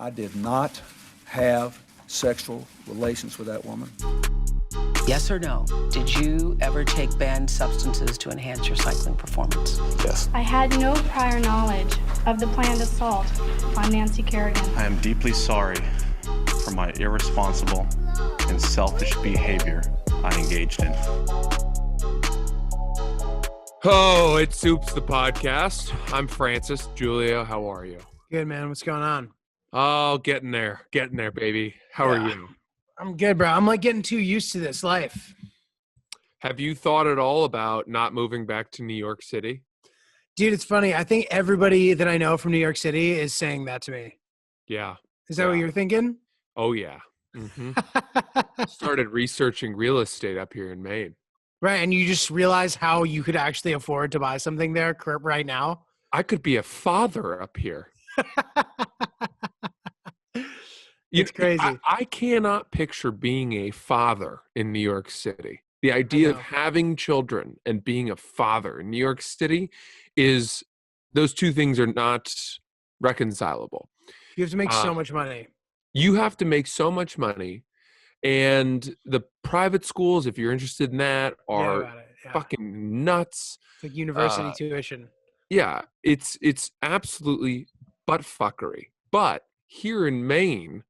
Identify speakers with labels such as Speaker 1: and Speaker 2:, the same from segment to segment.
Speaker 1: I did not have sexual relations with that woman.
Speaker 2: Yes or no? Did you ever take banned substances to enhance your cycling performance?
Speaker 3: Yes.
Speaker 4: I had no prior knowledge of the planned assault on Nancy Kerrigan.
Speaker 3: I am deeply sorry for my irresponsible and selfish behavior I engaged in.
Speaker 5: Oh, it's Soups the podcast. I'm Francis. Giulio, how are you?
Speaker 6: Good, man. What's going on?
Speaker 5: Oh, getting there, baby. How are you?
Speaker 6: I'm good, bro. I'm like getting too used to this life.
Speaker 5: Have you thought at all about not moving back to New York City?
Speaker 6: Dude, it's funny. I think everybody that I know from New York City is saying that to me.
Speaker 5: Yeah.
Speaker 6: Is that what you're thinking?
Speaker 5: Oh, yeah. Started researching real estate up here in Maine.
Speaker 6: Right, and you just realize how you could actually afford to buy something there right now?
Speaker 5: I could be a father up here.
Speaker 6: It's crazy.
Speaker 5: I cannot picture being a father in New York City. The idea of having children and being a father in New York City is, those two things are not reconcilable.
Speaker 6: You have to make so much money.
Speaker 5: You have to make so much money. And the private schools, if you're interested in that, are fucking nuts.
Speaker 6: It's like university tuition.
Speaker 5: Yeah, it's absolutely butt-fuckery. But here in Maine,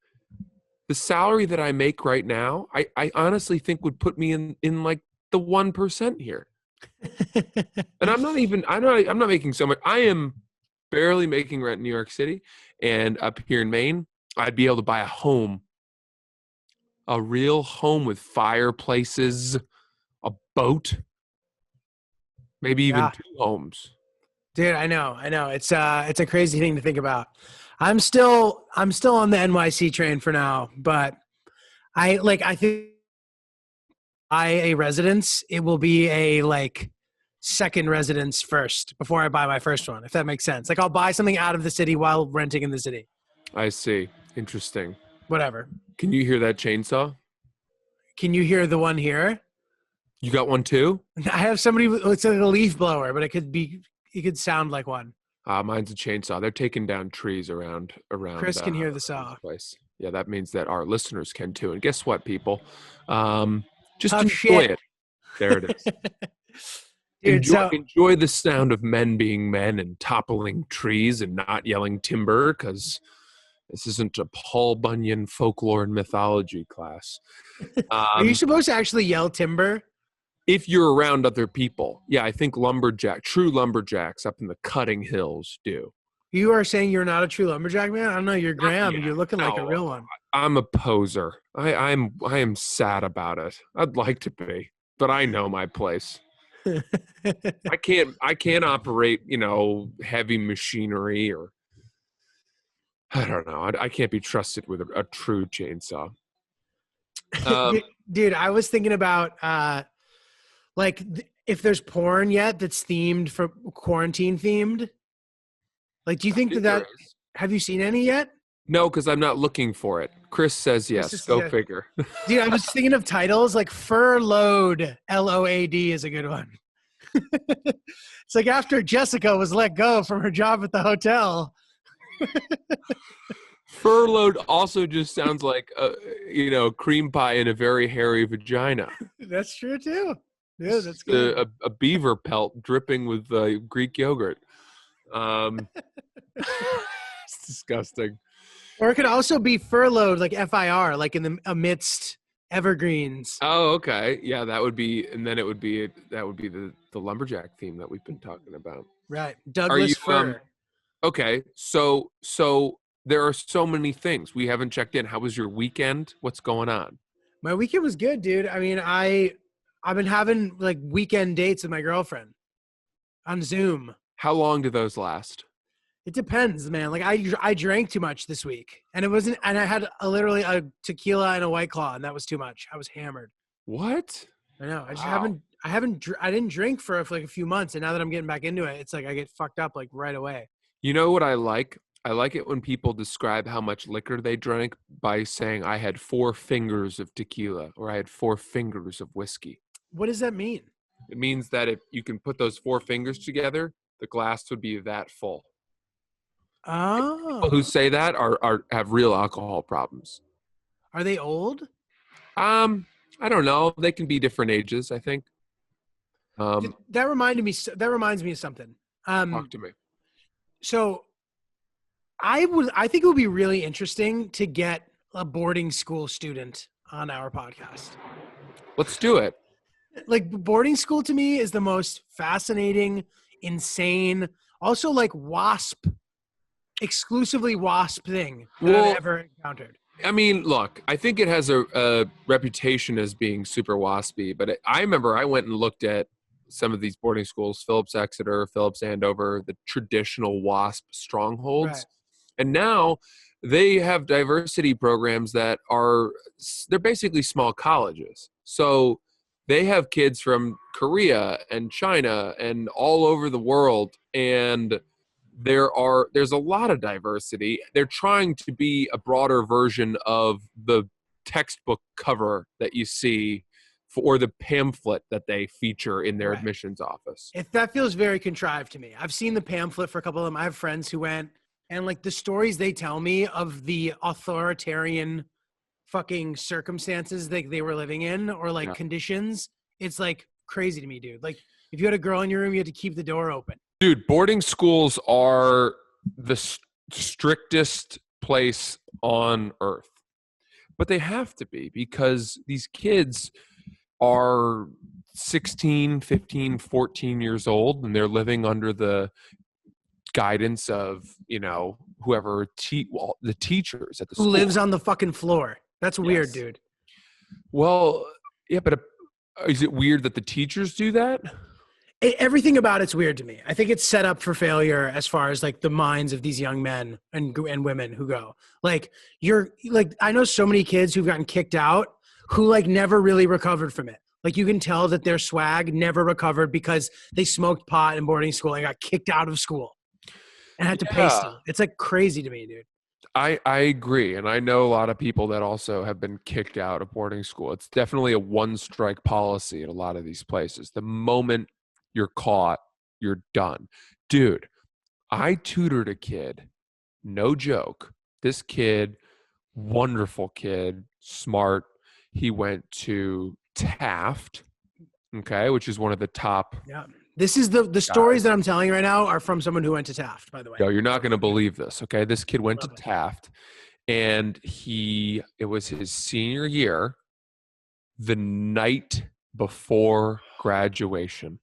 Speaker 5: the salary that I make right now, I honestly think would put me in like the 1% here. And I'm not making so much. I am barely making rent in New York City, and up here in Maine, I'd be able to buy a home, a real home with fireplaces, a boat, maybe even 2 homes.
Speaker 6: Dude, I know. It's a crazy thing to think about. I'm still on the NYC train for now, but I think a residence, it will be a second residence first before I buy my first one, if that makes sense. Like I'll buy something out of the city while renting in the city.
Speaker 5: I see. Interesting.
Speaker 6: Whatever.
Speaker 5: Can you hear that chainsaw?
Speaker 6: Can you hear the one here?
Speaker 5: You got one too?
Speaker 6: I have somebody, it's like a leaf blower, but it could sound like one.
Speaker 5: Mine's a chainsaw. They're taking down trees around.
Speaker 6: Chris can hear the saw.
Speaker 5: Place. Yeah, that means that our listeners can too. And guess what, people? Just
Speaker 6: Tough
Speaker 5: enjoy
Speaker 6: shit.
Speaker 5: it. There it is.
Speaker 6: Dude,
Speaker 5: enjoy the sound of men being men and toppling trees and not yelling timber, because this isn't a Paul Bunyan folklore and mythology class.
Speaker 6: Are you supposed to actually yell timber?
Speaker 5: If you're around other people. Yeah, I think true lumberjacks up in the Cutting Hills do.
Speaker 6: You are saying you're not a true lumberjack, man? I don't know. You're Graham. You're looking like a real one.
Speaker 5: I'm a poser. I am sad about it. I'd like to be, but I know my place. I can't operate, heavy machinery, or I don't know. I can't be trusted with a true chainsaw.
Speaker 6: Dude, I was thinking about if there's porn yet that's themed for quarantine themed. Like, do you think that have you seen any yet?
Speaker 5: No, because I'm not looking for it. Chris says yes. Go figure.
Speaker 6: Dude, I was thinking of titles like Furload, LOAD is a good one. It's like after Jessica was let go from her job at the hotel.
Speaker 5: Furload also just sounds like cream pie in a very hairy vagina.
Speaker 6: That's true too. Yeah, that's good.
Speaker 5: A beaver pelt dripping with Greek yogurt. It's disgusting.
Speaker 6: Or it could also be furloughed, like FIR, like in the amidst evergreens.
Speaker 5: Oh, okay. Yeah, that would be the lumberjack theme that we've been talking about.
Speaker 6: Right. Douglas fir.
Speaker 5: Okay. So there are so many things. We haven't checked in. How was your weekend? What's going on?
Speaker 6: My weekend was good, dude. I mean, I've been having like weekend dates with my girlfriend on Zoom.
Speaker 5: How long do those last?
Speaker 6: It depends, man. Like I drank too much this week, and I had literally a tequila and a White Claw, and that was too much. I was hammered.
Speaker 5: What?
Speaker 6: I know. I didn't drink for like a few months, and now that I'm getting back into it, it's like I get fucked up like right away.
Speaker 5: You know what I like? I like it when people describe how much liquor they drank by saying I had 4 fingers of tequila or I had 4 fingers of whiskey.
Speaker 6: What does that mean?
Speaker 5: It means that if you can put those 4 fingers together, the glass would be that full.
Speaker 6: Oh,
Speaker 5: People who say that are have real alcohol problems.
Speaker 6: are they old?
Speaker 5: I don't know. They can be different ages, I think.
Speaker 6: That reminded me. That reminds me of something.
Speaker 5: Talk to me.
Speaker 6: So I think it would be really interesting to get a boarding school student on our podcast.
Speaker 5: Let's do it.
Speaker 6: Like boarding school to me is the most fascinating, insane, also like exclusively WASP thing that I've ever encountered.
Speaker 5: I mean, look, I think it has a reputation as being super waspy, but I remember I went and looked at some of these boarding schools, Phillips Exeter, Phillips Andover, the traditional WASP strongholds.
Speaker 6: Right.
Speaker 5: And now they have diversity programs that they're basically small colleges. So they have kids from Korea and China and all over the world, and there's a lot of diversity. They're trying to be a broader version of the textbook cover that you see or the pamphlet that they feature in their admissions office.
Speaker 6: That feels very contrived to me. I've seen the pamphlet for a couple of them. I have friends who went, and like the stories they tell me of the authoritarian fucking circumstances they were living in, or like conditions, it's like crazy to me, dude. Like if you had a girl in your room, you had to keep the door open.
Speaker 5: Dude, boarding schools are the strictest place on earth. But they have to be, because these kids are 16, 15, 14 years old, and they're living under the guidance of, whoever the teachers at the school.
Speaker 6: Who lives on the fucking floor. That's weird, dude.
Speaker 5: Well, yeah, but is it weird that the teachers do that?
Speaker 6: Everything about it's weird to me. I think it's set up for failure as far as like the minds of these young men and women who go. Like I know so many kids who've gotten kicked out who like never really recovered from it. Like you can tell that their swag never recovered because they smoked pot in boarding school and got kicked out of school and had to pay still. It's like crazy to me, dude.
Speaker 5: I agree. And I know a lot of people that also have been kicked out of boarding school. It's definitely a one-strike policy at a lot of these places. The moment you're caught, you're done. Dude, I tutored a kid, no joke. This kid, wonderful kid, smart. He went to Taft, okay, which is one of the top.
Speaker 6: Yeah. This is the stories that I'm telling you right now are from someone who went to Taft, by the way.
Speaker 5: No, you're not going to believe this, okay? This kid went to Taft, and it was his senior year, the night before graduation.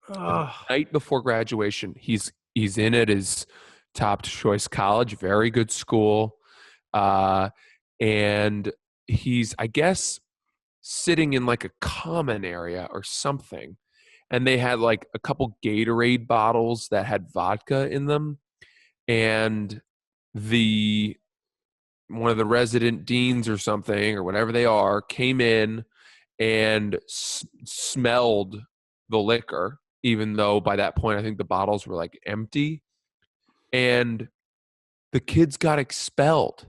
Speaker 5: The night before graduation, he's in at his top choice college, very good school, and he's, I guess, sitting in like a common area or something, and they had like a couple Gatorade bottles that had vodka in them, and one of the resident deans or something or whatever they are came in and smelled the liquor, even though by that point I think the bottles were like empty, and the kids got expelled.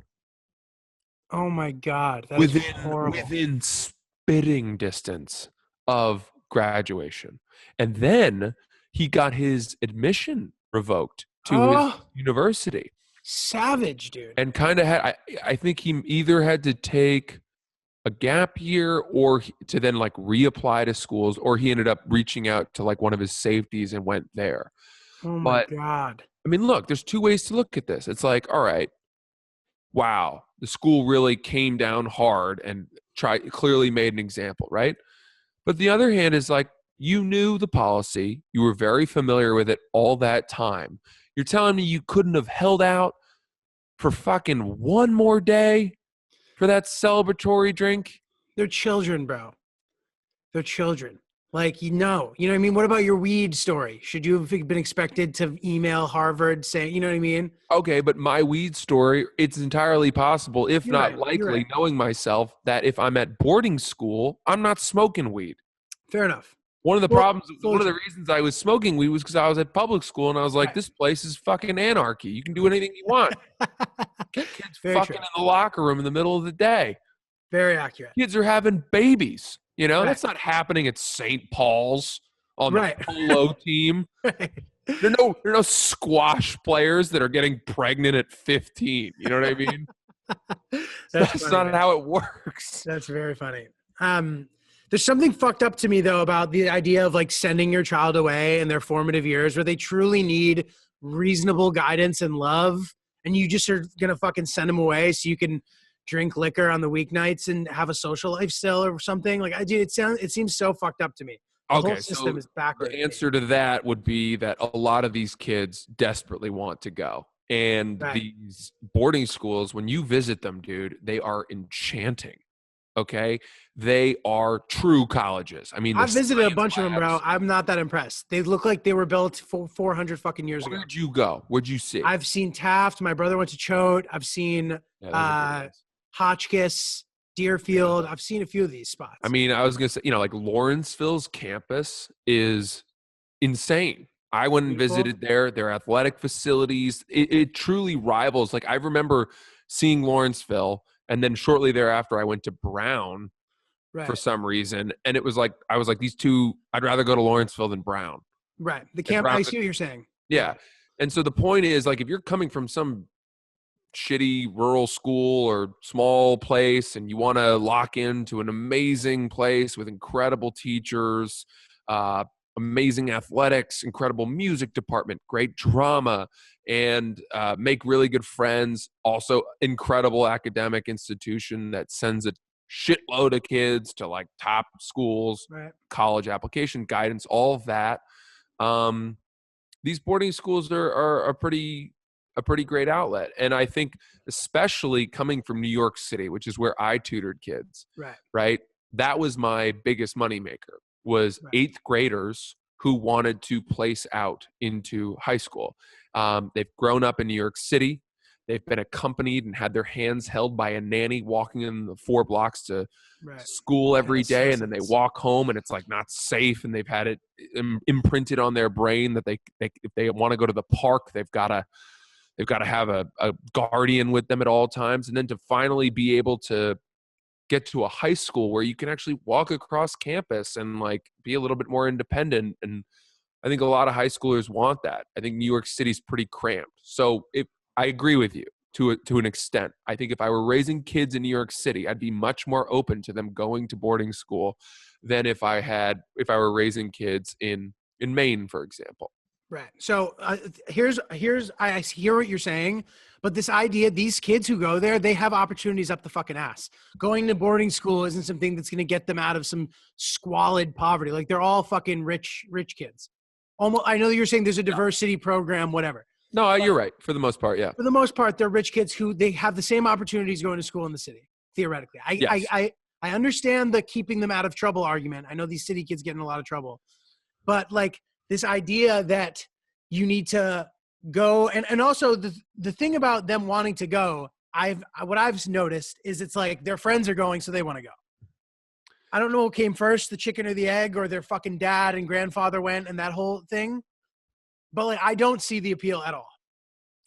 Speaker 6: Oh my God. That is horrible.
Speaker 5: Within spitting distance of graduation. And then he got his admission revoked to his university.
Speaker 6: Savage, dude.
Speaker 5: And kind of I think he either had to take a gap year or to then like reapply to schools, or he ended up reaching out to like one of his safeties and went there.
Speaker 6: Oh my God.
Speaker 5: I mean, look, there's two ways to look at this. It's like, all right, wow, the school really came down hard and clearly made an example, right? But the other hand is like, you knew the policy, you were very familiar with it all that time. You're telling me you couldn't have held out for fucking one more day for that celebratory drink?
Speaker 6: They're children, bro. They're children. Like, you know what I mean? What about your weed story? Should you have been expected to email Harvard saying, you know what I mean?
Speaker 5: Okay, but my weed story, it's entirely possible, if not likely, knowing myself, that if I'm at boarding school, I'm not smoking weed.
Speaker 6: Fair enough.
Speaker 5: One of the reasons I was smoking weed was because I was at public school and I was like, this place is fucking anarchy. You can do anything you want. Kids fucking in the locker room in the middle of the day.
Speaker 6: Very accurate.
Speaker 5: Kids are having babies. That's not happening at St. Paul's on the polo team. There are no squash players that are getting pregnant at 15. You know what I mean? That's
Speaker 6: funny,
Speaker 5: not
Speaker 6: man.
Speaker 5: how it works.
Speaker 6: That's very funny. There's something fucked up to me though about the idea of like sending your child away in their formative years where they truly need reasonable guidance and love, and you just are gonna fucking send them away so you can drink liquor on the weeknights and have a social life still or something. Like it seems so fucked up to me. The whole system is backward.
Speaker 5: The answer to that would be that a lot of these kids desperately want to go. And
Speaker 6: Right.
Speaker 5: these boarding schools, when you visit them, dude, they are enchanting. Okay? They are true colleges. I mean,
Speaker 6: I've
Speaker 5: the
Speaker 6: visited a
Speaker 5: science
Speaker 6: bunch of them, bro.
Speaker 5: labs-
Speaker 6: I'm not that impressed. They look like they were built 400 fucking years ago.
Speaker 5: Where'd you go? What'd you see?
Speaker 6: I've seen Taft. My brother went to Choate. I've seen
Speaker 5: Yeah, those are pretty nice.
Speaker 6: Hotchkiss, Deerfield. I've seen a few of these spots.
Speaker 5: I mean, I was going to say, like Lawrenceville's campus is insane. I went and
Speaker 6: Beautiful.
Speaker 5: visited their athletic facilities. It truly rivals. Like, I remember seeing Lawrenceville, and then shortly thereafter, I went to Brown
Speaker 6: right.
Speaker 5: for some reason. And it was like, I was like, these two, I'd rather go to Lawrenceville than Brown.
Speaker 6: Right. The camp. I see what you're saying.
Speaker 5: Yeah. And so the point is, like, if you're coming from some shitty rural school or small place and you want to lock into an amazing place with incredible teachers, amazing athletics, incredible music department, great drama, and make really good friends, also incredible academic institution that sends a shitload of kids to like top schools,
Speaker 6: Right.
Speaker 5: college application guidance, all of that. These boarding schools are a pretty great outlet. And I think especially coming from New York City, which is where I tutored kids, right? That was my biggest moneymaker, was eighth graders who wanted to place out into high school. They've grown up in New York City. They've been accompanied and had their hands held by a nanny walking in the 4 blocks to school every day. And then they walk home and it's like not safe. And they've had it imprinted on their brain that they if they want to go to the park, they've got to have a guardian with them at all times. And then to finally be able to get to a high school where you can actually walk across campus and like be a little bit more independent. And I think a lot of high schoolers want that. I think New York City's pretty cramped. So I agree with you to an extent. I think if I were raising kids in New York City, I'd be much more open to them going to boarding school than if I were raising kids in Maine, for example.
Speaker 6: Right. So here's I hear what you're saying, but this idea, these kids who go there, they have opportunities up the fucking ass. Going to boarding school isn't something that's going to get them out of some squalid poverty. Like they're all fucking rich kids. Almost. I know you're saying there's a diversity program, whatever.
Speaker 5: No, you're right. For the most part, yeah.
Speaker 6: For the most part, they're rich kids who they have the same opportunities going to school in the city, theoretically. I understand the keeping them out of trouble argument. I know these city kids get in a lot of trouble. But like this idea that you need to go and also the thing about them wanting to go, what I've noticed is it's like their friends are going, so they want to go. I don't know what came first, the chicken or the egg, or their fucking dad and grandfather went and that whole thing. But like, I don't see the appeal at all.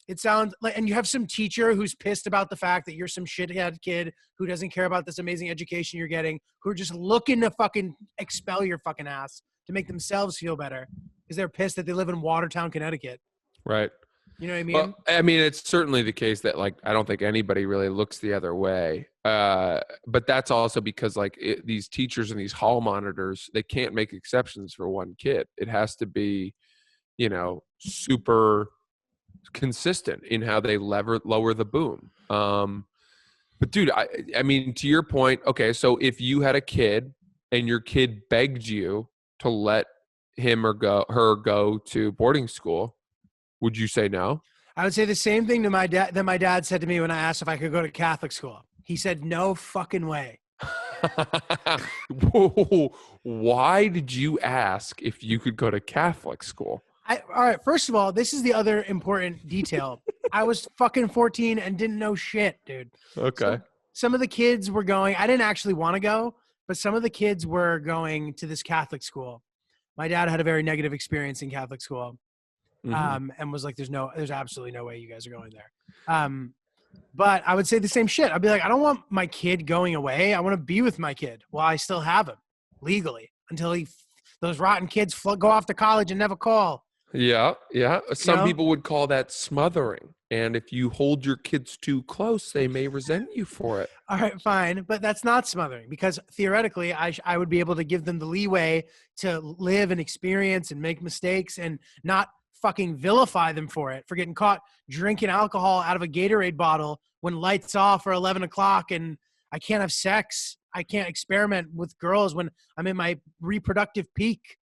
Speaker 6: It sounds like, and you have some teacher who's pissed about the fact that you're some shithead kid who doesn't care about this amazing education you're getting, who are just looking to fucking expel your fucking ass to make themselves feel better because they're pissed that they live in Watertown, Connecticut.
Speaker 5: Right.
Speaker 6: You know what I mean?
Speaker 5: Well, I mean, it's certainly the case that like, I don't think anybody really looks the other way. But that's also because like these teachers and these hall monitors, they can't make exceptions for one kid. It has to be, super consistent in how they lower the boom. But dude, I mean, to your point, okay, so if you had a kid and your kid begged you to let him or her go to boarding school, would you say no?
Speaker 6: I would say the same thing to my dad that my dad said to me when I asked if I could go to Catholic school. He said, no fucking way.
Speaker 5: Whoa, why did you ask if you could go to Catholic school?
Speaker 6: All right, first of all, this is the other important detail. I was fucking 14 and didn't know shit, dude.
Speaker 5: Okay.
Speaker 6: So some of the kids were going, I didn't actually want to go, but some of the kids were going to this Catholic school. My dad had a very negative experience in Catholic school. And was like, there's absolutely no way you guys are going there. But I would say the same shit. I'd be like, I don't want my kid going away. I want to be with my kid while I still have him legally until those rotten kids go off to college and never call.
Speaker 5: Yeah, yeah. Some
Speaker 6: know?
Speaker 5: people would call that smothering. And if you hold your kids too close, they may resent you for it.
Speaker 6: All right, fine, but that's not smothering because theoretically, I would be able to give them the leeway to live and experience and make mistakes and not fucking vilify them for it, for getting caught drinking alcohol out of a Gatorade bottle when lights off or 11 o'clock and I can't have sex. I can't experiment with girls when I'm in my reproductive peak.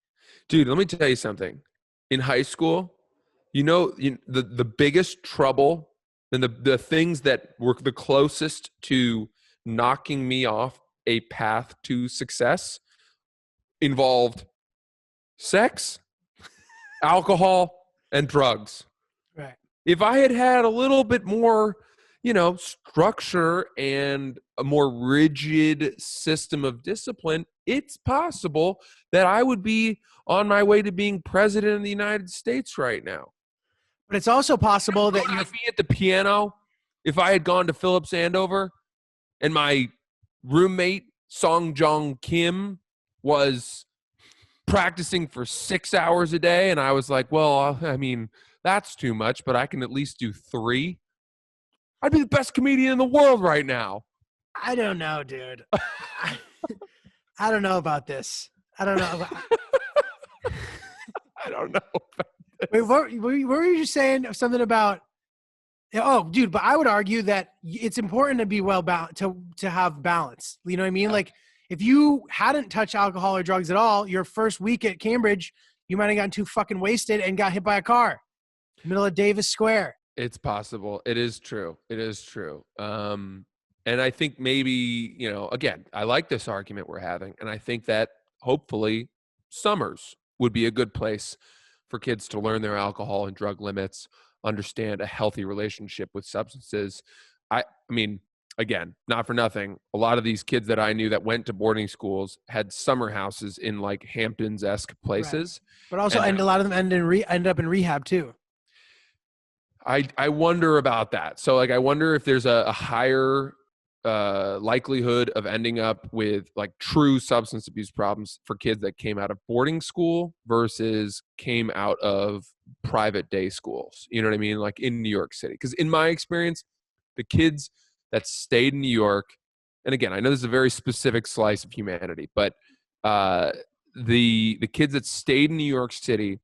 Speaker 5: Dude, let me tell you something. In high school, the biggest trouble and the things that were the closest to knocking me off a path to success involved sex, alcohol, and drugs.
Speaker 6: Right.
Speaker 5: If I had had a little bit more, structure and a more rigid system of discipline, it's possible that I would be on my way to being president of the United States right now.
Speaker 6: But it's also possible that
Speaker 5: I'd be at the piano if I had gone to Phillips Andover and my roommate, Song Jong Kim, was practicing for 6 hours a day. And I was like, well, I mean, that's too much, but I can at least do 3. I'd be the best comedian in the world right now.
Speaker 6: I don't know, dude. I don't know about this. I don't know.
Speaker 5: I don't know.
Speaker 6: Wait, what were you just saying? Something about? Oh, dude, but I would argue that it's important to be well balanced, to have balance. You know what I mean?
Speaker 5: Yeah.
Speaker 6: Like, if you hadn't touched alcohol or drugs at all, your first week at Cambridge, you might have gotten too fucking wasted and got hit by a car, middle of Davis Square.
Speaker 5: It's possible. It is true. It is true. And I think maybe, again, I like this argument we're having. And I think that hopefully summers would be a good place for kids to learn their alcohol and drug limits, understand a healthy relationship with substances. I mean, again, not for nothing, a lot of these kids that I knew that went to boarding schools had summer houses in like Hamptons-esque places. Right.
Speaker 6: But also, and a lot of them end up in rehab too.
Speaker 5: I wonder about that. So like, I wonder if there's a higher likelihood of ending up with like true substance abuse problems for kids that came out of boarding school versus came out of private day schools. You know what I mean? Like in New York City. Because in my experience, the kids that stayed in New York, and again, I know this is a very specific slice of humanity, but the kids that stayed in New York City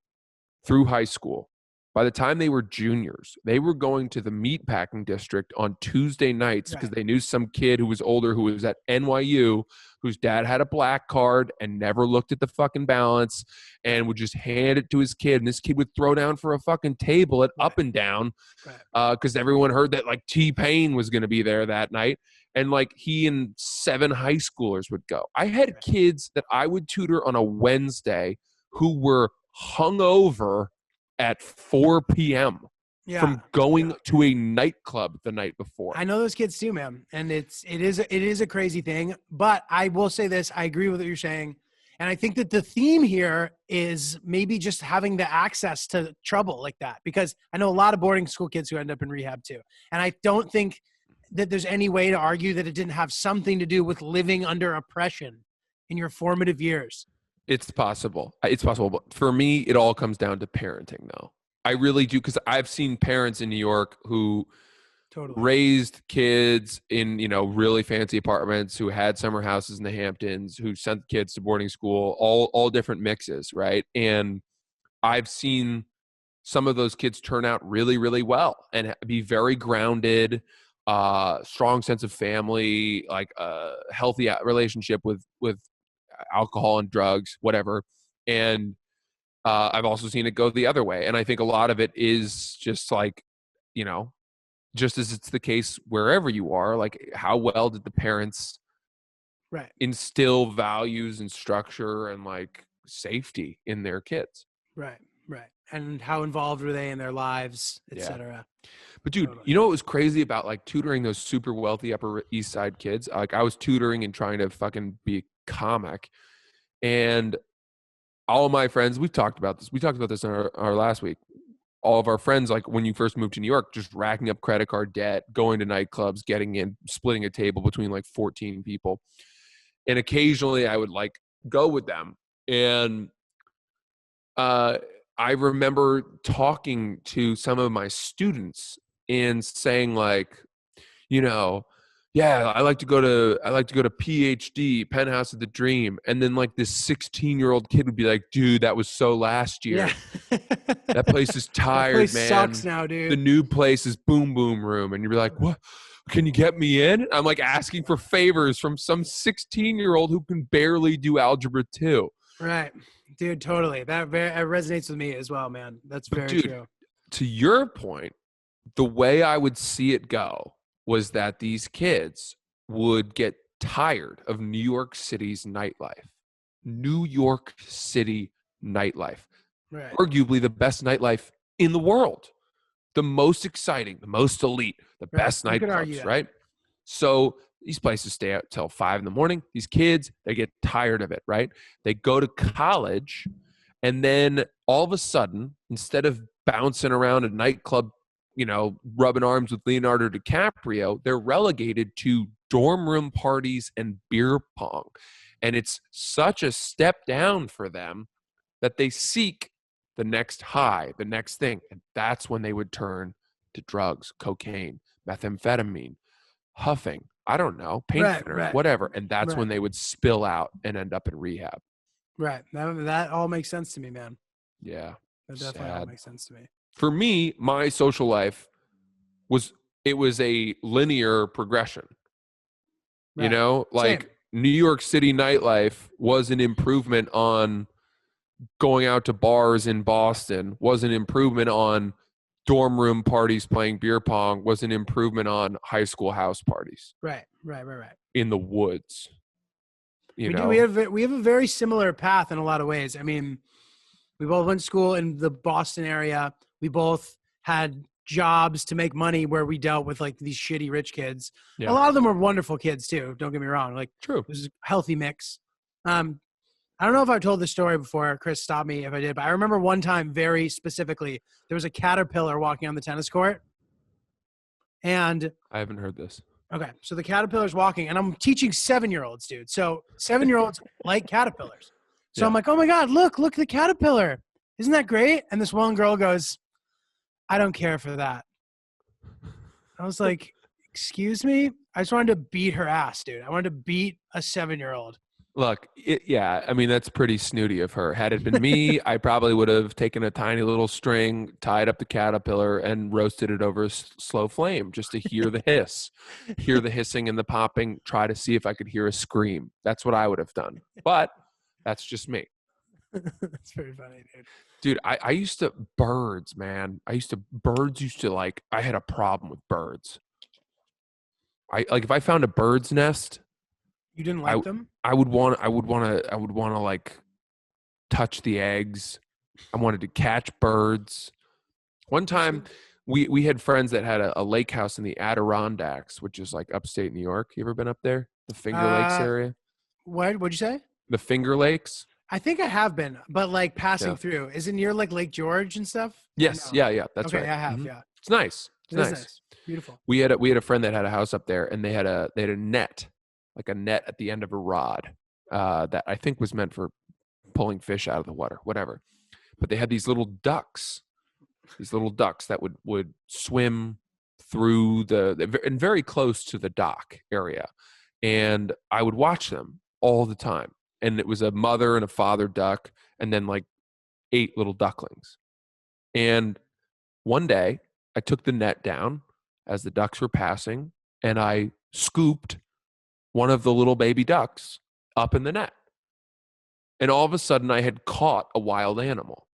Speaker 5: through high school, by the time they were juniors, they were going to the meatpacking district on Tuesday nights because they knew some kid who was older who was at NYU whose dad had a black card and never looked at the fucking balance and would just hand it to his kid. And this kid would throw down for a fucking table at Up and Down because everyone heard that like T-Pain was going to be there that night. And like he and 7 high schoolers would go. I had kids that I would tutor on a Wednesday who were hungover at 4 p.m. from going to a nightclub the night before.
Speaker 6: I know those kids too, man. And it is a crazy thing, but I will say this. I agree with what you're saying. And I think that the theme here is maybe just having the access to trouble like that, because I know a lot of boarding school kids who end up in rehab too. And I don't think that there's any way to argue that it didn't have something to do with living under oppression in your formative years.
Speaker 5: It's possible. It's possible. But for me, it all comes down to parenting, though. I really do, because I've seen parents in New York who raised kids in, really fancy apartments, who had summer houses in the Hamptons, who sent kids to boarding school, all different mixes, right? And I've seen some of those kids turn out really, really well and be very grounded, strong sense of family, like a healthy relationship with alcohol and drugs, whatever. And I've also seen it go the other way. And I think a lot of it is just like, just as it's the case wherever you are, like how well did the parents instill values and structure and like safety in their kids? Right.
Speaker 6: And how involved were they in their lives, et cetera.
Speaker 5: But dude, you know what was crazy about like tutoring those super wealthy Upper East Side kids? Like I was tutoring and trying to fucking be comic, and all of my friends, we talked about this in our last week, all of our friends, like when you first moved to New York, just racking up credit card debt, going to nightclubs, getting in, splitting a table between like 14 people. And occasionally I would like go with them. And I remember talking to some of my students and saying like, you know, yeah, I like to go to PhD, Penthouse of the Dream. And then like this 16-year-old kid would be like, dude, that was so last year.
Speaker 6: Yeah.
Speaker 5: That place is
Speaker 6: That
Speaker 5: tired,
Speaker 6: place
Speaker 5: man.
Speaker 6: sucks now,
Speaker 5: The
Speaker 6: dude.
Speaker 5: new place is Boom Boom Room. And you'd be like, what? Can you get me in? I'm like asking for favors from some 16-year-old who can barely do algebra 2.
Speaker 6: Right. Dude, totally. That resonates with me as well, man. That's
Speaker 5: But
Speaker 6: very
Speaker 5: dude,
Speaker 6: true.
Speaker 5: to your point, the way I would see it go was that these kids would get tired of New York City's nightlife. New York City nightlife.
Speaker 6: Right.
Speaker 5: Arguably the best nightlife in the world. The most exciting, the most elite, the
Speaker 6: Right.
Speaker 5: best
Speaker 6: You could argue
Speaker 5: nightclubs,
Speaker 6: that.
Speaker 5: right? So these places stay out till 5 a.m. These kids, they get tired of it, right? They go to college, and then all of a sudden, instead of bouncing around a nightclub, you know, rubbing arms with Leonardo DiCaprio, they're relegated to dorm room parties and beer pong. And it's such a step down for them that they seek the next high, the next thing. And that's when they would turn to drugs, cocaine, methamphetamine, huffing, I don't know, paint
Speaker 6: Right,
Speaker 5: thinner,
Speaker 6: right,
Speaker 5: whatever. And that's
Speaker 6: right.
Speaker 5: when they would spill out and end up in rehab.
Speaker 6: Right. That all makes sense to me, man.
Speaker 5: Yeah.
Speaker 6: That definitely all
Speaker 5: Sad.
Speaker 6: makes sense to me.
Speaker 5: For me, my social life was a linear progression. You
Speaker 6: Right.
Speaker 5: know, like
Speaker 6: Same.
Speaker 5: New York City nightlife was an improvement on going out to bars in Boston, was an improvement on dorm room parties playing beer pong, was an improvement on high school house parties
Speaker 6: Right.
Speaker 5: in the woods. You
Speaker 6: We
Speaker 5: know,
Speaker 6: do. We have a very similar path in a lot of ways. I mean, we both went to school in the Boston area. We both had jobs to make money where we dealt with like these shitty rich kids.
Speaker 5: Yeah.
Speaker 6: A lot of them were wonderful kids too. Don't get me wrong. Like
Speaker 5: True.
Speaker 6: it was a healthy mix. I don't know if I've told this story before. Chris, stop me if I did, but I remember one time very specifically, there was a caterpillar walking on the tennis court. And
Speaker 5: I haven't heard this.
Speaker 6: okay, so the caterpillar's walking, and I'm teaching 7-year-olds, dude. So 7-year-olds like caterpillars. So I'm
Speaker 5: Yeah.
Speaker 6: like, oh my God, look at the caterpillar. Isn't that great? And this one girl goes, I don't care for that. I was like, excuse me? I just wanted to beat her ass, dude. I wanted to beat a 7-year-old.
Speaker 5: Look, yeah, I mean, that's pretty snooty of her. Had it been me, I probably would have taken a tiny little string, tied up the caterpillar, and roasted it over a slow flame just to hear the hiss, hear the hissing and the popping, try to see if I could hear a scream. That's what I would have done. But that's just me.
Speaker 6: That's very funny, dude.
Speaker 5: Dude, I used to, birds, man. Birds used to like, I had a problem with birds. If I found a bird's nest,
Speaker 6: You didn't like them?
Speaker 5: I would want to like touch the eggs. I wanted to catch birds. One time we had friends that had a lake house in the Adirondacks, which is like upstate New York. You ever been up there? The Finger Lakes area?
Speaker 6: What'd you say?
Speaker 5: The Finger Lakes?
Speaker 6: I think I have been, but like passing
Speaker 5: Yeah.
Speaker 6: through. Is it near like Lake George and stuff?
Speaker 5: Yes.
Speaker 6: No.
Speaker 5: Yeah, that's
Speaker 6: okay,
Speaker 5: right.
Speaker 6: I have,
Speaker 5: Mhm.
Speaker 6: yeah.
Speaker 5: It's nice. It's
Speaker 6: It is
Speaker 5: nice.
Speaker 6: nice. Beautiful.
Speaker 5: We had a friend that had a house up there, and they had a net, like a net at the end of a rod, that I think was meant for pulling fish out of the water, whatever. But they had these little ducks that would swim through and very close to the dock area, and I would watch them all the time. And it was a mother and a father duck, and then like 8 little ducklings. And one day, I took the net down as the ducks were passing, and I scooped one of the little baby ducks up in the net. And all of a sudden, I had caught a wild animal.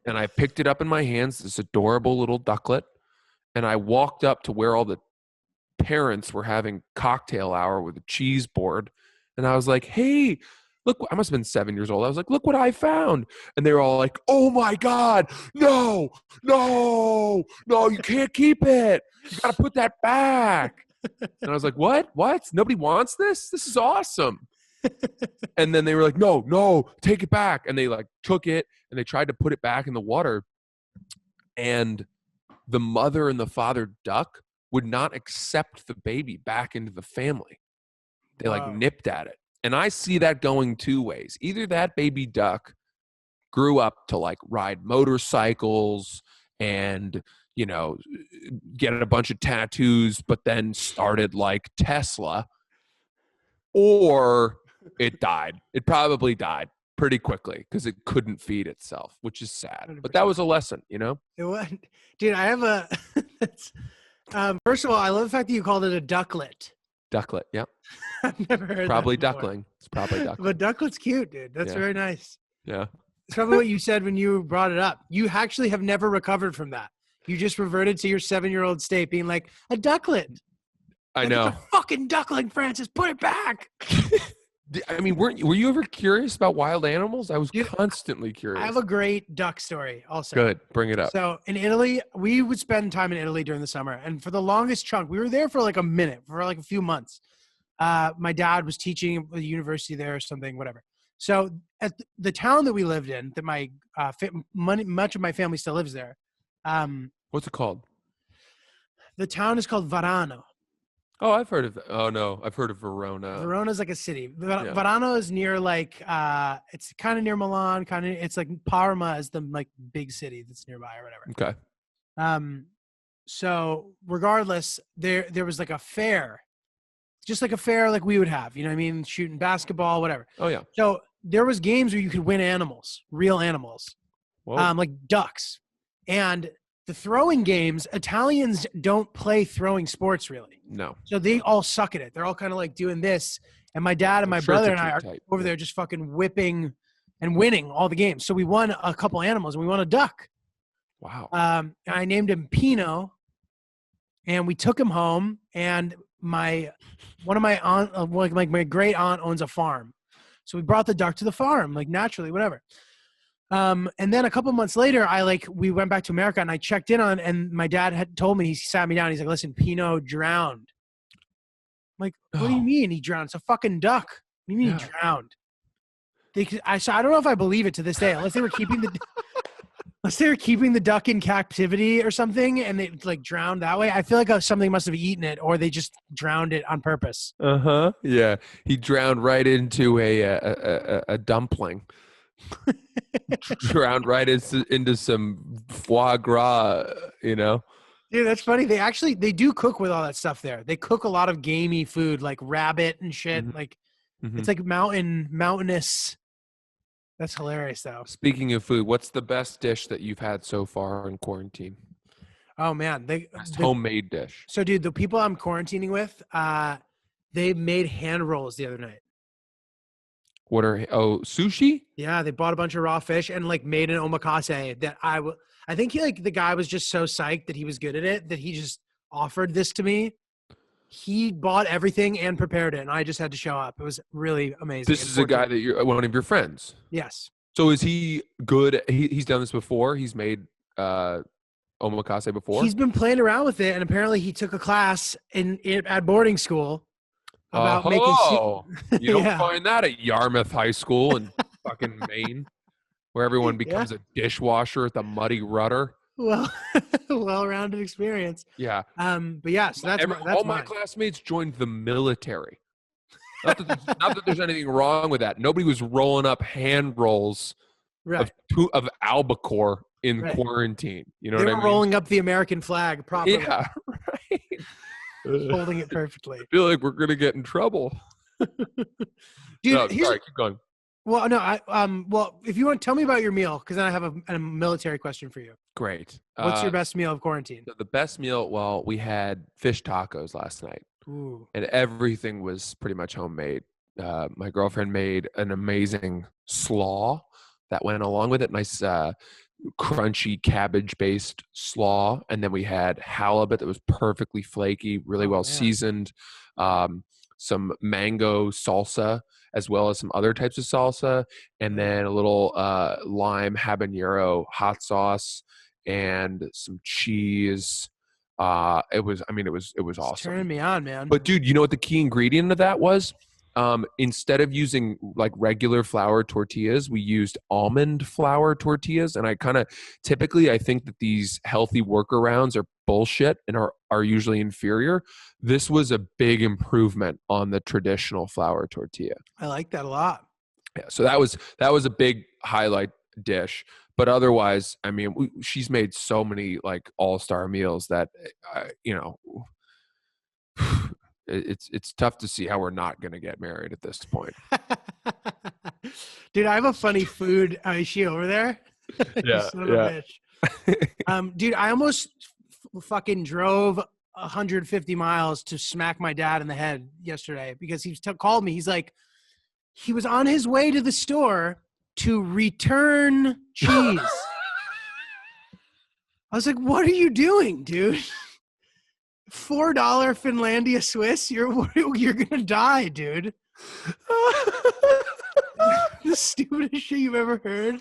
Speaker 5: And I picked it up in my hands, this adorable little ducklet, and I walked up to where all the parents were having cocktail hour with a cheese board. And I was like, hey, look, I must have been 7 years old. I was like, look what I found. And they were all like, oh my God, no, you can't keep it. You got to put that back. And I was like, what? Nobody wants this? This is awesome. And then they were like, no, take it back. And they like took it and they tried to put it back in the water. And the mother and the father duck would not accept the baby back into the family. They like
Speaker 6: Wow.
Speaker 5: nipped at it. And I see that going 2 ways. Either that baby duck grew up to like ride motorcycles and, you know, get a bunch of tattoos, but then started like Tesla, or it died. It probably died pretty quickly because it couldn't feed itself, which is sad. But that was a lesson, you know?
Speaker 6: It was, dude. I have a. First of all, I love the fact that you called it a ducklet.
Speaker 5: Ducklet, yep.
Speaker 6: I've never heard
Speaker 5: Probably
Speaker 6: that before.
Speaker 5: duckling. It's probably duckling.
Speaker 6: But ducklet's cute, dude. That's
Speaker 5: Yeah.
Speaker 6: very nice.
Speaker 5: Yeah.
Speaker 6: It's probably what you said when you brought it up. You actually have never recovered from that. You just reverted to your 7-year-old state, being like a ducklet.
Speaker 5: I
Speaker 6: Like,
Speaker 5: know.
Speaker 6: it's a fucking duckling, Francis. Put it back.
Speaker 5: I mean, were you ever curious about wild animals? I was
Speaker 6: Dude,
Speaker 5: constantly curious.
Speaker 6: I have a great duck story also.
Speaker 5: Good. Bring it up.
Speaker 6: So in Italy, we would spend time in Italy during the summer. And for the longest chunk, we were there for like a minute, for like a few months. My dad was teaching at the university there or something, whatever. So at the town that we lived in, that my much of my family still lives there.
Speaker 5: What's it called?
Speaker 6: The town is called Varano.
Speaker 5: Oh, I've heard of. Oh no, I've heard of Verona.
Speaker 6: Verona is like a city.
Speaker 5: Yeah.
Speaker 6: Varano is near like it's kind of near Milan. It's like Parma is the like big city that's nearby or whatever.
Speaker 5: Okay.
Speaker 6: So regardless, there was like a fair, just like a fair like we would have. You know what I mean? Shooting basketball, whatever.
Speaker 5: Oh yeah.
Speaker 6: So there was games where you could win animals, real animals,
Speaker 5: Whoa.
Speaker 6: like ducks. And the throwing games, Italians don't play throwing sports really.
Speaker 5: No.
Speaker 6: So they all suck at it. They're all kind of like doing this. And my dad and my
Speaker 5: I'm sure it's
Speaker 6: brother
Speaker 5: a
Speaker 6: and I are
Speaker 5: cute type,
Speaker 6: over
Speaker 5: yeah.
Speaker 6: there just fucking whipping and winning all the games. So we won a couple animals and we won a duck.
Speaker 5: Wow.
Speaker 6: And I named him Pino, and we took him home. And one of my aunt, like my great aunt, owns a farm, so we brought the duck to the farm, like naturally, whatever. And then a couple months later, we went back to America, and I checked in on, and my dad had told me, he sat me down, he's like, "Listen, Pino drowned." I'm like, "What do you
Speaker 5: Oh.
Speaker 6: mean he drowned? It's a fucking duck. What do you mean he drowned?" I don't know if I believe it to this day, unless they were keeping the duck in captivity or something, and they like drowned that way. I feel like something must have eaten it, or they just drowned it on purpose.
Speaker 5: Uh-huh. Yeah. He drowned right into a dumpling. Drowned right into some foie gras, you know?
Speaker 6: Dude, that's funny. They do cook with all that stuff there. They cook a lot of gamey food, like rabbit and shit.
Speaker 5: Mhm.
Speaker 6: Like
Speaker 5: Mhm.
Speaker 6: it's like mountainous. That's hilarious, though.
Speaker 5: Speaking of food, what's the best dish that you've had so far in quarantine?
Speaker 6: Oh man,
Speaker 5: Best homemade dish.
Speaker 6: so dude, the people I'm quarantining with, they made hand rolls the other night.
Speaker 5: What are sushi?
Speaker 6: Yeah, they bought a bunch of raw fish and like made an omakase that I think the guy was just so psyched that he was good at it that he just offered this to me. He bought everything and prepared it, and I just had to show up. It was really amazing.
Speaker 5: This is a guy that you're one of your friends.
Speaker 6: Yes.
Speaker 5: So is he good? He's done this before. He's made omakase before.
Speaker 6: He's been playing around with it, and apparently he took a class at boarding school about making.
Speaker 5: You don't
Speaker 6: Yeah.
Speaker 5: find that at Yarmouth High School in fucking Maine, where everyone becomes a dishwasher at the Muddy Rudder.
Speaker 6: Well-rounded experience.
Speaker 5: Yeah.
Speaker 6: But yeah, so that's
Speaker 5: all my
Speaker 6: mine.
Speaker 5: classmates joined the military. Not that there's anything wrong with that. Nobody was rolling up hand rolls
Speaker 6: Right.
Speaker 5: of albacore in
Speaker 6: Right.
Speaker 5: quarantine. You know
Speaker 6: They
Speaker 5: what I
Speaker 6: were
Speaker 5: mean?
Speaker 6: rolling up the American flag properly,
Speaker 5: Yeah, right.
Speaker 6: holding it perfectly.
Speaker 5: I feel like we're gonna get in trouble.
Speaker 6: Dude,
Speaker 5: No,
Speaker 6: here's-
Speaker 5: sorry, keep going.
Speaker 6: well, no, well, if you want to tell me about your meal, because then I have a military question for you.
Speaker 5: Great.
Speaker 6: What's your best meal of quarantine?
Speaker 5: The best meal? Well, we had fish tacos last night,
Speaker 6: Ooh,
Speaker 5: and everything was pretty much homemade. My girlfriend made an amazing slaw that went along with it. Nice, crunchy cabbage-based slaw, and then we had halibut that was perfectly flaky, really well
Speaker 6: man.
Speaker 5: seasoned. Some mango salsa, as well as some other types of salsa, and then a little lime habanero hot sauce and some cheese. It was
Speaker 6: it's
Speaker 5: awesome.
Speaker 6: turning me on, man.
Speaker 5: But dude, you know what the key ingredient of that was? Instead of using like regular flour tortillas, we used almond flour tortillas. And I think that these healthy workarounds are bullshit and are usually inferior. This was a big improvement on the traditional flour tortilla.
Speaker 6: I like that a lot.
Speaker 5: Yeah, so that was a big highlight dish. But otherwise, I mean, she's made so many like all-star meals that, you know, it's tough to see how we're not going to get married at this point.
Speaker 6: Dude, I have a funny food. Is she over there? You son of a bitch. Dude, I almost fucking drove 150 miles to smack my dad in the head yesterday because he called me. He's like, he was on his way to the store to return cheese. I was like, what are you doing, dude? $4 Finlandia Swiss? You're gonna die, dude. The stupidest shit you've ever heard.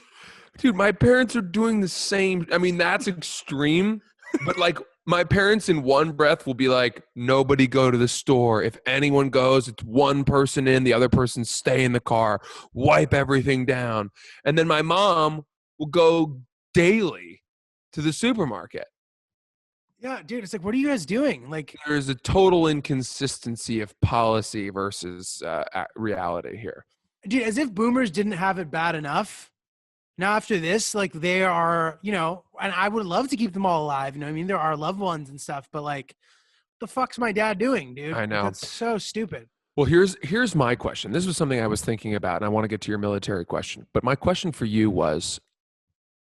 Speaker 5: Dude, my parents are doing the same. I mean, that's extreme, but like my parents in one breath will be like, nobody go to the store. If anyone goes, it's one person in, the other person stay in the car, wipe everything down. And then my mom will go daily to the supermarket.
Speaker 6: Yeah, dude, it's like, what are you guys doing? Like,
Speaker 5: there's a total inconsistency of policy versus reality here.
Speaker 6: Dude, as if boomers didn't have it bad enough. Now after this, like they are, you know, and I would love to keep them all alive. You know what I mean? There are loved ones and stuff, but like, the fuck's my dad doing, dude?
Speaker 5: I know.
Speaker 6: That's so stupid.
Speaker 5: Well, here's my question. This was something I was thinking about, and I want to get to your military question. But my question for you was,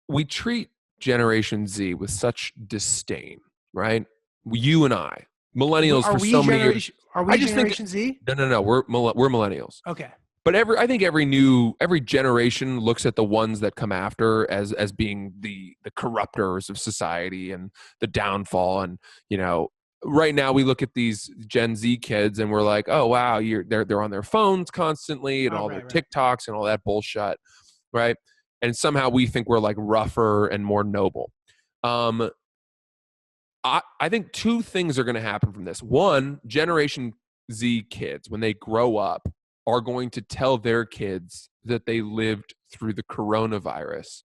Speaker 5: we treat Generation Z with such disdain, right? You and I, millennials, for so many years.
Speaker 6: Are we Generation Z?
Speaker 5: No. We're millennials.
Speaker 6: Okay.
Speaker 5: But I think every generation looks at the ones that come after as being the corruptors of society and the downfall. And, you know, right now we look at these Gen Z kids and we're like, oh wow, they're on their phones constantly and their TikToks and all that bullshit, right? And somehow we think we're like rougher and more noble. I think two things are going to happen from this. One, Generation Z kids, when they grow up, are going to tell their kids that they lived through the coronavirus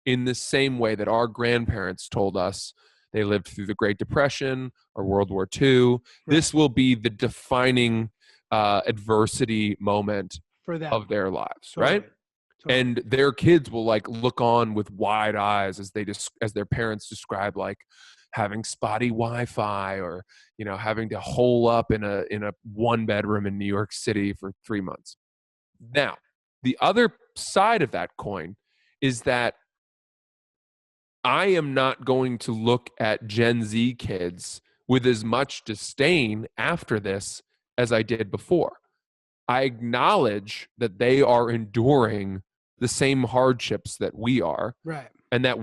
Speaker 5: in the same way that our grandparents told us they lived through the Great Depression or World War II. Right. This will be the defining adversity moment for them of their lives, right? Totally. And their kids will like look on with wide eyes as their parents describe like having spotty Wi-Fi or, you know, having to hole up in a one bedroom in New York City for 3 months. Now, the other side of that coin is that I am not going to look at Gen Z kids with as much disdain after this as I did before. I acknowledge that they are enduring the same hardships that we are.
Speaker 6: Right.
Speaker 5: And that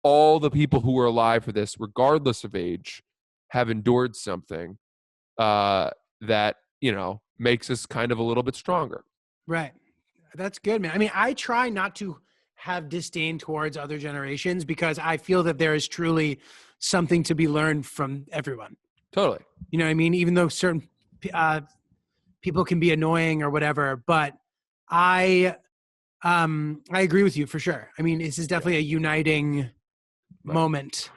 Speaker 5: all the people who are alive for this, regardless of age, have endured something that, you know, makes us kind of a little bit stronger.
Speaker 6: Right. That's good, man. I mean, I try not to have disdain towards other generations because I feel that there is truly something to be learned from everyone.
Speaker 5: Totally.
Speaker 6: You know what I mean? Even though certain people can be annoying or whatever, but I agree with you for sure. I mean, this is definitely a uniting moment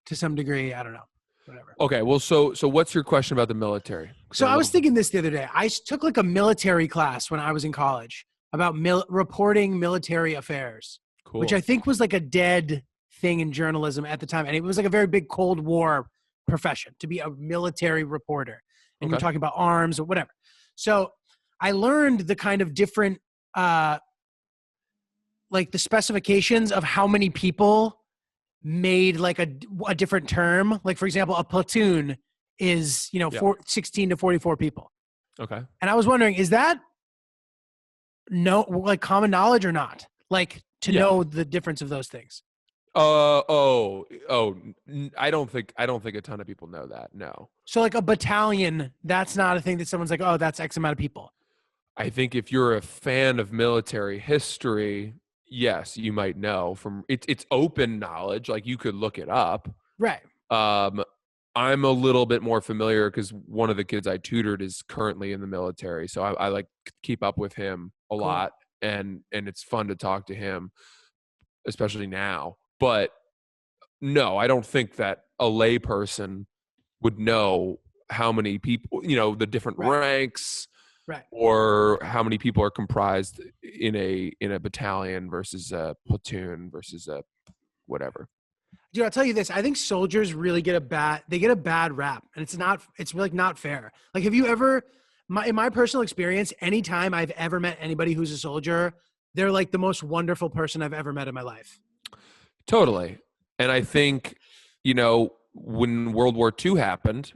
Speaker 6: to some degree. I don't know. Whatever.
Speaker 5: Okay. Well, so what's your question about the military?
Speaker 6: So I was thinking this the other day. I took like a military class when I was in college about reporting military affairs, cool. Which I think was like a dead thing in journalism at the time. And it was like a very big Cold War profession to be a military reporter. And you're talking about arms or whatever. So I learned the kind of different, like the specifications of how many people made like a different term. Like for example, a platoon is, 16 to 44 people.
Speaker 5: Okay.
Speaker 6: And I was wondering, is that like common knowledge or not? Like to know the difference of those things?
Speaker 5: I don't think a ton of people know that. No.
Speaker 6: So like a battalion, that's not a thing that someone's like, oh, that's X amount of people.
Speaker 5: I think if you're a fan of military history, yes, you might know from it's open knowledge. Like you could look it up.
Speaker 6: Right.
Speaker 5: I'm a little bit more familiar because one of the kids I tutored is currently in the military. So I like keep up with him a lot and it's fun to talk to him, especially now. But no, I don't think that a lay person would know how many people, the different ranks,
Speaker 6: Right.
Speaker 5: or how many people are comprised in a battalion versus a platoon versus a whatever.
Speaker 6: Dude, I'll tell you this. I think soldiers really get a bad rap, and it's like not fair. Like, have you ever, in my personal experience, anytime I've ever met anybody who's a soldier, they're like the most wonderful person I've ever met in my life.
Speaker 5: Totally. And I think, when World War II happened,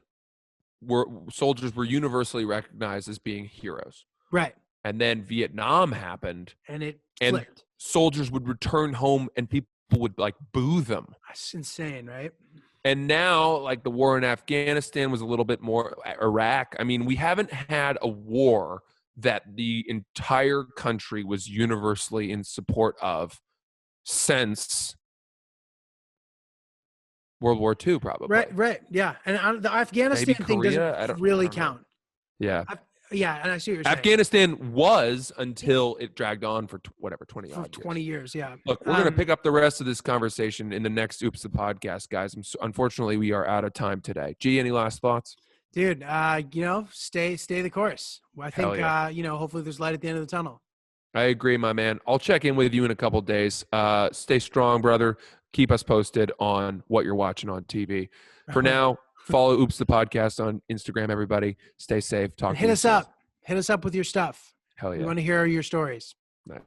Speaker 5: soldiers were universally recognized as being heroes.
Speaker 6: Right.
Speaker 5: And then Vietnam happened,
Speaker 6: And it
Speaker 5: and
Speaker 6: flipped.
Speaker 5: soldiers would return home and people would like boo them.
Speaker 6: That's insane, right?
Speaker 5: And now, like, the war in Afghanistan was a little bit more Iraq. I mean, we haven't had a war that the entire country was universally in support of since World War II, probably.
Speaker 6: Right. Yeah. And the Afghanistan
Speaker 5: Maybe
Speaker 6: thing
Speaker 5: Korea? I
Speaker 6: doesn't
Speaker 5: don't
Speaker 6: really
Speaker 5: know.
Speaker 6: count.
Speaker 5: Yeah.
Speaker 6: Yeah. And I see what you're saying.
Speaker 5: Afghanistan was until it dragged on for 20
Speaker 6: For
Speaker 5: odd
Speaker 6: 20 years. Yeah.
Speaker 5: Look, we're going to pick up the rest of this conversation in the next Oops the Podcast, guys. Unfortunately, we are out of time today. G, any last thoughts?
Speaker 6: Dude, stay the course. I
Speaker 5: Hell
Speaker 6: think,
Speaker 5: yeah.
Speaker 6: hopefully there's light at the end of the tunnel.
Speaker 5: I agree, my man. I'll check in with you in a couple days. Stay strong, brother. Keep us posted on what you're watching on TV. For now, follow Oops the Podcast on Instagram, everybody. Stay safe. Talk
Speaker 6: And
Speaker 5: to
Speaker 6: hit
Speaker 5: you
Speaker 6: us
Speaker 5: soon.
Speaker 6: up. Hit us up with your stuff.
Speaker 5: Hell
Speaker 6: We
Speaker 5: yeah.
Speaker 6: want to hear your stories.